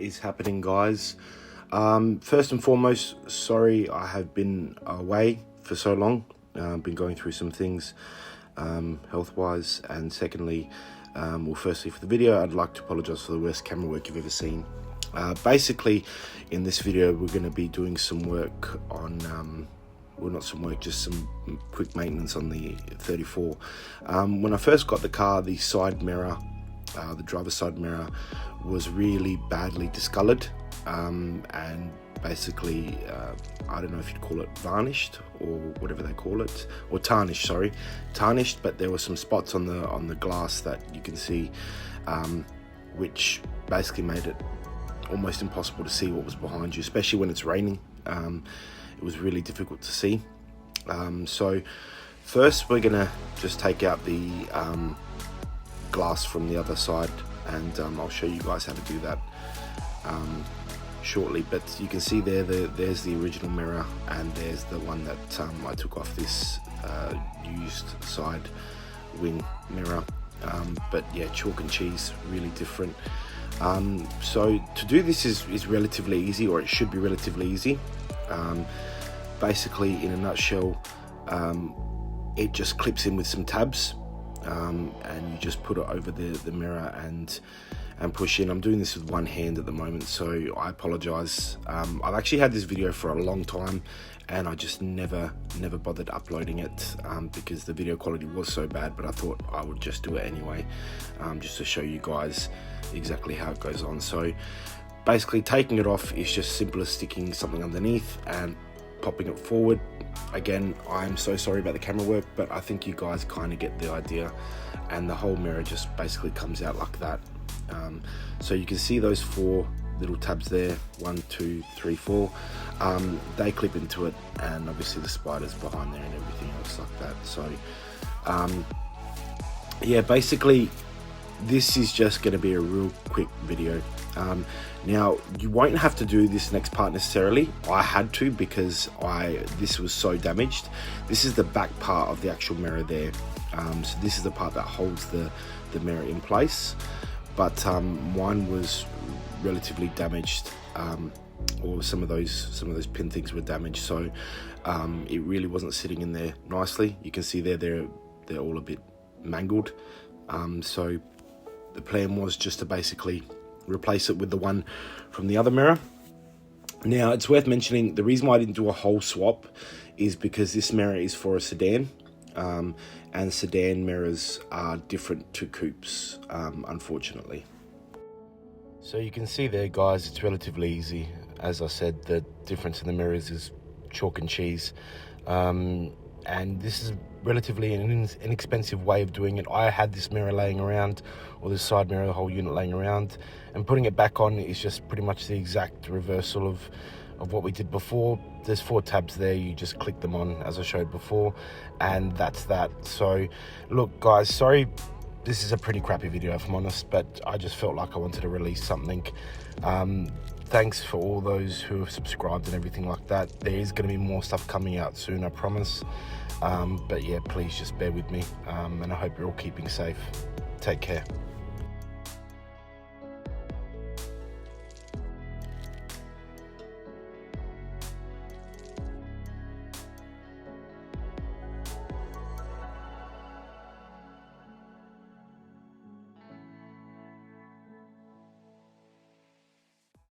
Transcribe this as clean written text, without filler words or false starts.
What is happening, guys? First and foremost, sorry I have been away for so long. Been going through some things health wise, and secondly, well, firstly for the video, I'd like to apologize for the worst camera work you've ever seen. Basically in this video we're going to be doing some work on well, not some work, just some quick maintenance on the 34. When I first got the car, the side mirror, the driver's side mirror, was really badly discolored, and basically I don't know if you'd call it varnished or whatever they call it, or tarnished, sorry, tarnished, but there were some spots on the glass that you can see, which basically made it almost impossible to see what was behind you, especially when it's raining. It was really difficult to see. So first we're gonna just take out the glass from the other side, and I'll show you guys how to do that shortly. But you can see there's the original mirror, and there's the one that I took off this used side wing mirror. But yeah, chalk and cheese, really different. So to do this is relatively easy, or it should be relatively easy. Basically, in a nutshell, it just clips in with some tabs, and you just put it over the mirror and push in. I'm doing this with one hand at the moment, so I apologize. I've actually had this video for a long time, and I just never bothered uploading it because the video quality was so bad, but I thought I would just do it anyway, just to show you guys exactly how it goes on. So basically, taking it off is just simple as sticking something underneath and popping it forward. Again, I'm so sorry about the camera work, but I think you guys kind of get the idea, and the whole mirror just basically comes out like that. So you can see those 4 little tabs there, 1, 2, 3, 4. They clip into it, and obviously the spiders behind there and everything else like that. So yeah, basically this is just going to be a real quick video. Now, you won't have to do this next part necessarily. I had to, because this was so damaged. This is the back part of the actual mirror there. So this is the part that holds the mirror in place. But mine was relatively damaged, or some of those pin things were damaged. So it really wasn't sitting in there nicely. You can see they're all a bit mangled. So the plan was just to basically replace it with the one from the other mirror. Now, it's worth mentioning, the reason why I didn't do a whole swap is because this mirror is for a sedan, and sedan mirrors are different to coupes, unfortunately. So you can see there, guys, it's relatively easy. As I said, the difference in the mirrors is chalk and cheese, and this is relatively an inexpensive way of doing it. I had this mirror laying around, or this side mirror, the whole unit laying around, and putting it back on is just pretty much the exact reversal of what we did before. There's 4 tabs there, you just click them on as I showed before, and that's that. So look, guys, sorry this is a pretty crappy video if I'm honest, but I just felt like I wanted to release something. Thanks for all those who have subscribed and everything like that. There is going to be more stuff coming out soon, I promise. But yeah, please just bear with me, and I hope you're all keeping safe. Take care.